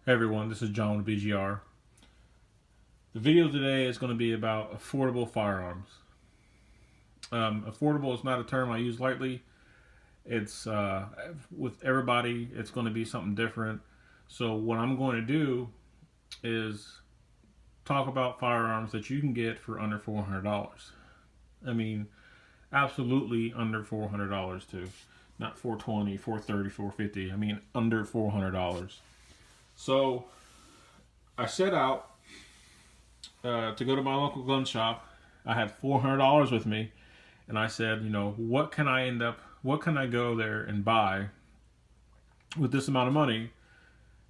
Hey everyone, this is John with BGR. The video today is going to be about affordable firearms. Affordable is not a term I use lightly. It's with everybody, it's going to be something different. So what I'm going to do is talk about firearms that you can get for under $400. I mean, absolutely under $400 too. Not $420, $430, $450. I mean, under $400. So I set out to go to my local gun shop. I had $400 with me, and I said, you know, what can I go there and buy with this amount of money?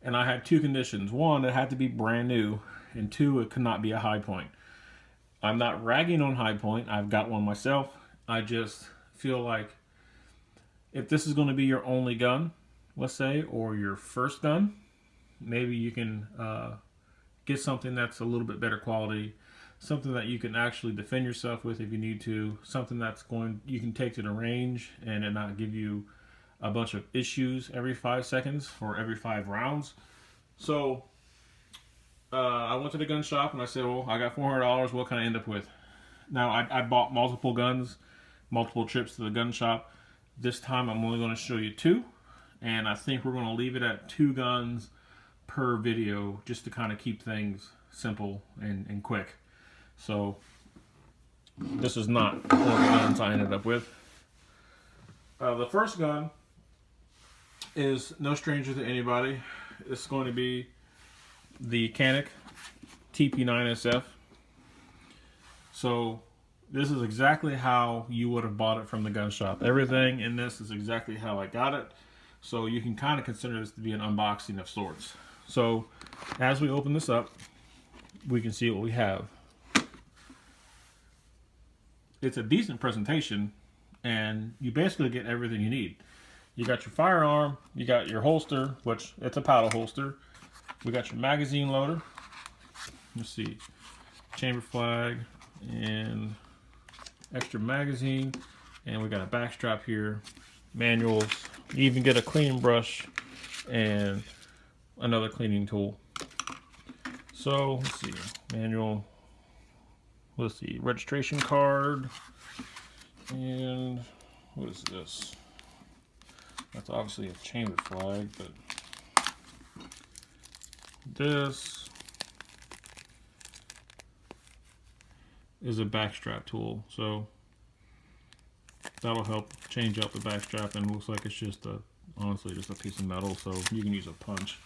And I had two conditions. One, it had to be brand new, and two, it could not be a high point. I'm not ragging on high point. I've got one myself. I just feel like if this is going to be your only gun, let's say, or your first gun, maybe you can get something that's a little bit better quality, something that you can actually defend yourself with if you need to, something that's you can take to the range and it not give you a bunch of issues every 5 seconds or every 5 rounds. So I went to the gun shop and I said, well, I got $400. What can I end up with? Now, I bought multiple guns, multiple trips to the gun shop. This time I'm only going to show you 2, and I think we're going to leave it at 2 guns per video just to kind of keep things simple and quick. So this is not one of the guns I ended up with. The first gun is no stranger to anybody. It's going to be the Canik Tp9 Sf. So this is exactly how you would have bought it from the gun shop. Everything in this is exactly how I got it. So you can kind of consider this to be an unboxing of sorts. So as we open this up, we can see what we have. It's a decent presentation, and you basically get everything you need. You got your firearm, you got your holster, which it's a paddle holster. We got your magazine loader. Let's see, chamber flag and extra magazine, and we got a back strap here, manuals. You even get a cleaning brush and another cleaning tool. So let's see, manual. Let's see, registration card, and what is this? That's obviously a chamber flag, but this is a backstrap tool, so that'll help change out the backstrap, and it looks like it's just honestly just a piece of metal, so you can use a punch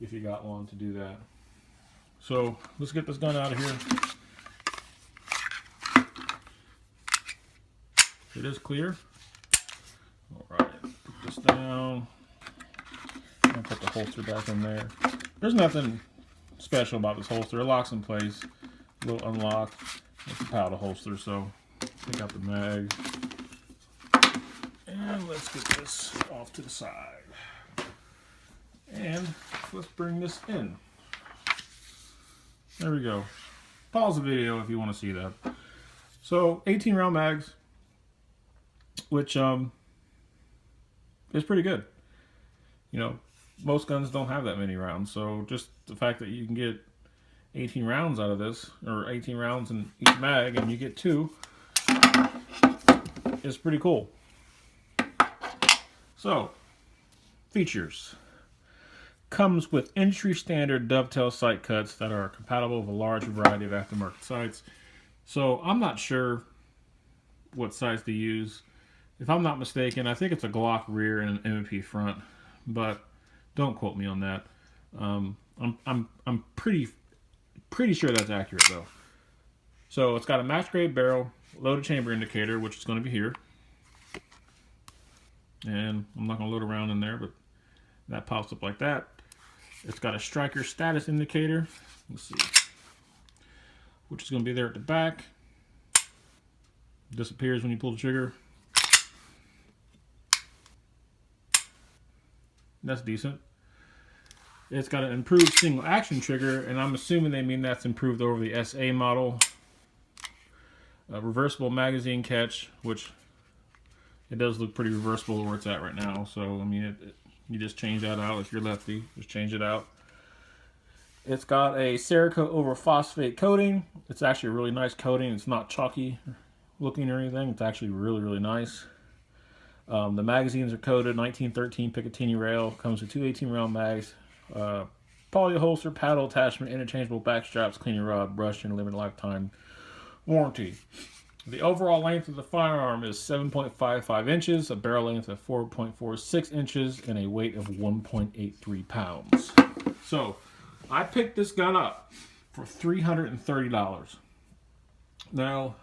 if you got one to do that. So let's get this gun out of here. It is clear. Alright, put this down. I'll put the holster back in there. There's nothing special about this holster. It locks in place. A little unlock. It's a powder holster, so take out the mag. And let's get this off to the side. And let's bring this in. There we go. Pause the video if you want to see that. So 18 round mags, which is pretty good. You know, most guns don't have that many rounds, so just the fact that you can get 18 rounds out of this, or 18 rounds in each mag, and you get 2, is pretty cool. So, features. Comes with industry standard dovetail sight cuts that are compatible with a large variety of aftermarket sights. So I'm not sure what sights to use. If I'm not mistaken, I think it's a Glock rear and an M&P front, but don't quote me on that. I'm pretty sure that's accurate though. So it's got a match grade barrel, loaded chamber indicator, which is going to be here. And I'm not going to load around in there, but that pops up like that. It's got a striker status indicator. Let's see. Which is going to be there at the back. Disappears when you pull the trigger. That's decent. It's got an improved single action trigger, and I'm assuming they mean that's improved over the SA model. A reversible magazine catch, which it does look pretty reversible where it's at right now. So, I mean, you just change that out if you're lefty. Just change it out. It's got a Cerakote over phosphate coating. It's actually a really nice coating. It's not chalky looking or anything. It's actually really, really nice. The magazines are coated 1913 Picatinny rail. Comes with two 18-round mags. Poly holster, paddle attachment, interchangeable back straps, cleaning rod, brush, and limited lifetime warranty. The overall length of the firearm is 7.55 inches, a barrel length of 4.46 inches, and a weight of 1.83 pounds. So, I picked this gun up for $330. Now,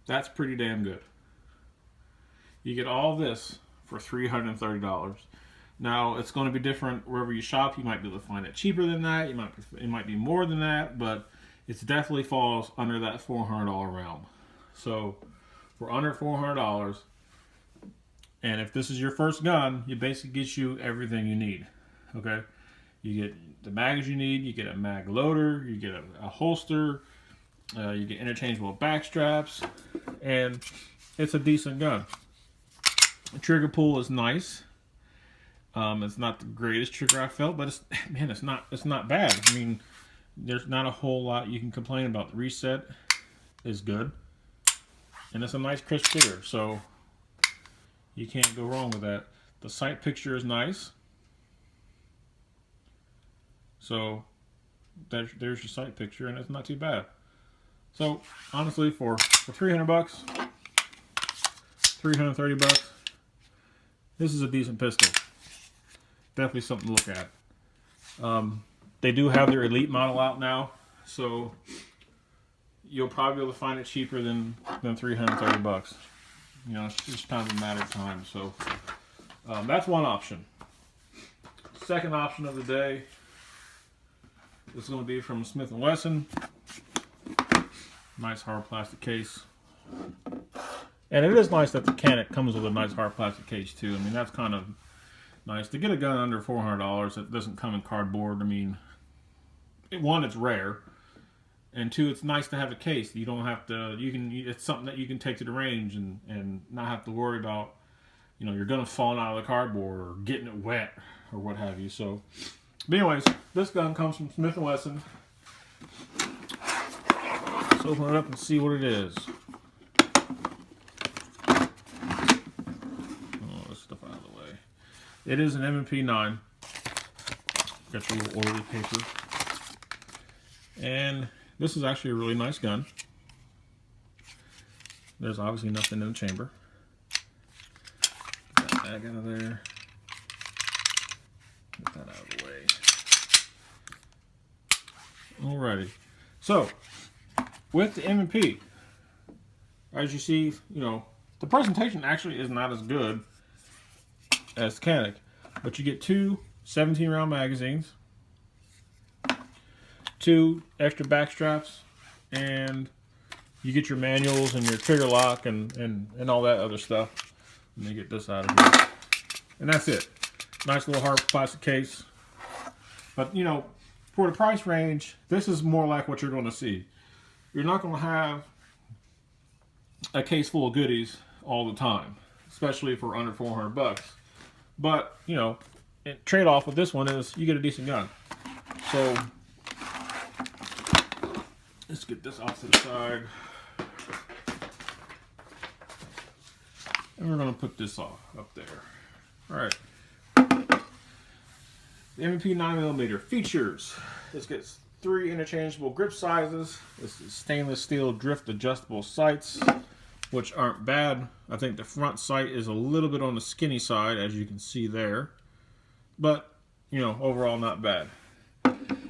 that's pretty damn good. You get all this for $330. Now, it's going to be different wherever you shop. You might be able to find it cheaper than that. It might be more than that, but it definitely falls under that $400 realm. So, for under $400, and if this is your first gun, it basically gets you everything you need. Okay? You get the mags you need, you get a mag loader, you get a holster, you get interchangeable back straps, and it's a decent gun. The trigger pull is nice. It's not the greatest trigger I felt, but it's not bad. I mean, there's not a whole lot you can complain about. The reset is good, and it's a nice crisp trigger, so you can't go wrong with that. The sight picture is nice, so there's your sight picture, and it's not too bad. So honestly, for $300, $330, this is a decent pistol. Definitely something to look at. They do have their Elite model out now, so you'll probably be able to find it cheaper than $330. You know, it's just kind of a matter of time. So that's one option. Second option of the day is going to be from Smith & Wesson. Nice hard plastic case. And it is nice that the Canik comes with a nice hard plastic case too. I mean, that's kind of nice. To get a gun under $400 that doesn't come in cardboard, I mean, one, it's rare, and two, it's nice to have a case. You don't have to, it's something that you can take to the range and not have to worry about, you know, you're going to fall out of the cardboard or getting it wet or what have you. So, but anyways, this gun comes from Smith & Wesson. Let's open it up and see what it is. Stuff out of the way. It is an M&P 9. Got your little order paper. And this is actually a really nice gun. There's obviously nothing in the chamber. Get that bag out of there. Get that out of the way. Alrighty. So, with the M&P, as you see, you know, the presentation actually is not as good as Canik, but you get two 17-round magazines, two extra back straps, and you get your manuals and your trigger lock and all that other stuff. Let me get this out of here. And that's it. Nice little hard plastic case. But, you know, for the price range, this is more like what you're going to see. You're not going to have a case full of goodies all the time, especially for under $400. But, you know, trade-off with this one is you get a decent gun. So, let's get this off to the side. And we're going to put this off up there. Alright. The M&P 9mm features. This gets 3 interchangeable grip sizes. This is stainless steel drift adjustable sights, which aren't bad. I think the front sight is a little bit on the skinny side, as you can see there. But, you know, overall not bad.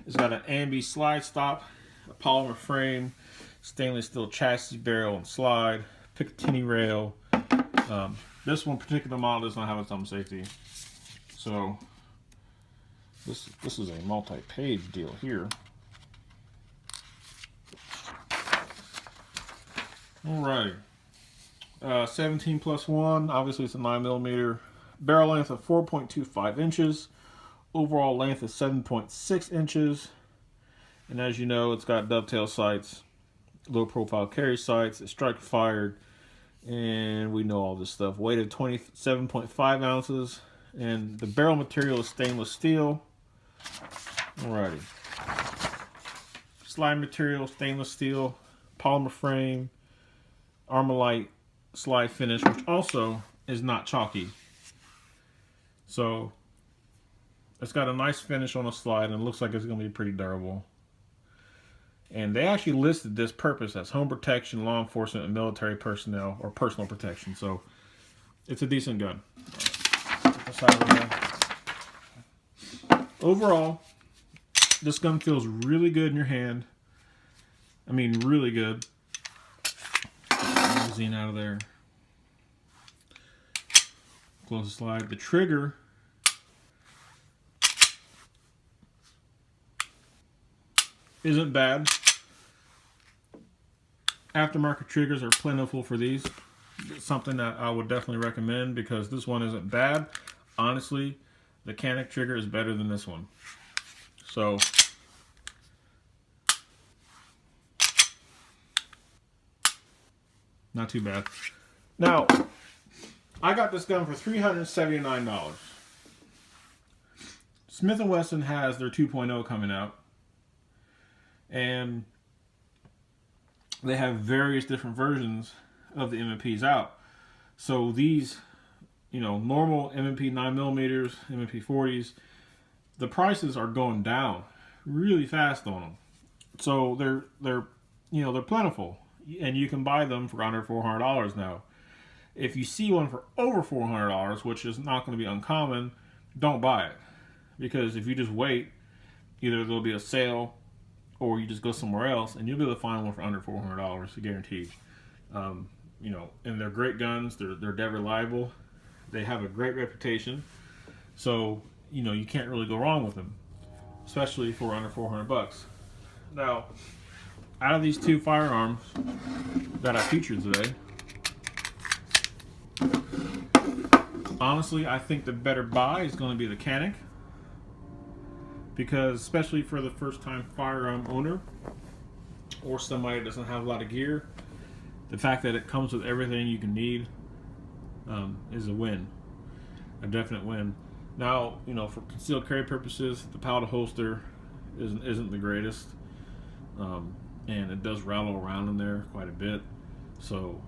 It's got an ambi slide stop, a polymer frame, stainless steel chassis, barrel, and slide, Picatinny rail. This one particular model does not have its own safety. So, this is a multi-page deal here. Alrighty. 17 plus 1, obviously it's a 9mm. Barrel length of 4.25 inches. Overall length is 7.6 inches. And as you know, it's got dovetail sights, low profile carry sights, it's striker fired, and we know all this stuff. Weight of 27.5 ounces, and the barrel material is stainless steel. Alrighty. Slide material, stainless steel, polymer frame, Armalite slide finish, which also is not chalky. So it's got a nice finish on the slide, and it looks like it's going to be pretty durable. And they actually listed this purpose as home protection, law enforcement, and military personnel, or personal protection. So it's a decent gun. Overall, this gun feels really good in your hand. I mean, really good. Magazine out of there. Close the slide. The trigger isn't bad. Aftermarket triggers are plentiful for these. It's something that I would definitely recommend because this one isn't bad. Honestly, the Canik trigger is better than this one. So not too bad. Now, I got this gun for $379. Smith & Wesson has their 2.0 coming out. And they have various different versions of the M&Ps out. So these, you know, normal M&P 9mm, M&P 40s, the prices are going down really fast on them. So they're plentiful, and you can buy them for under $400 now. If you see one for over $400, which is not going to be uncommon, don't buy it, because if you just wait, either there'll be a sale or you just go somewhere else and you'll be able to find one for under $400, guaranteed. You know, and they're great guns. They're dead reliable. They have a great reputation. So, you know, you can't really go wrong with them, especially for under $400. Now, out of these two firearms that I featured today, honestly, I think the better buy is going to be the Canik, because especially for the first time firearm owner or somebody that doesn't have a lot of gear, the fact that it comes with everything you can need is a win, a definite win. Now, you know, for concealed carry purposes, the powder holster isn't the greatest, and it does rattle around in there quite a bit. So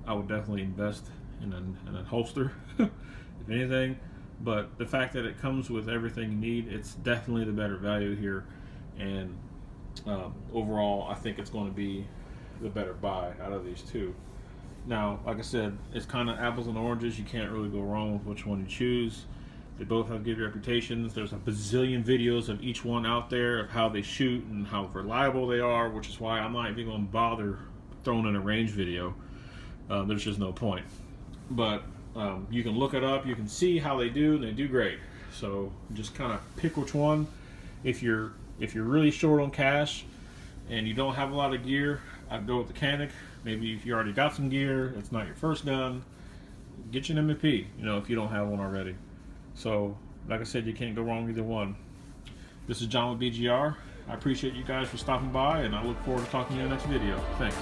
I would definitely invest in a holster, if anything. But the fact that it comes with everything you need, it's definitely the better value here. And overall, I think it's going to be the better buy out of these two. Now, like I said, it's kind of apples and oranges. You can't really go wrong with which one you choose. They both have good reputations. There's a bazillion videos of each one out there of how they shoot and how reliable they are, which is why I'm not even going to bother throwing in a range video. There's just no point. But you can look it up, you can see how they do, and they do great. So just kind of pick which one. If you're really short on cash and you don't have a lot of gear, I'd go with the Canik. Maybe if you already got some gear, it's not your first gun, get you an M&P, you know, if you don't have one already. So like I said, you can't go wrong with either one. This is John with BGR. I appreciate you guys for stopping by, and I look forward to talking to you in the next video. Thanks.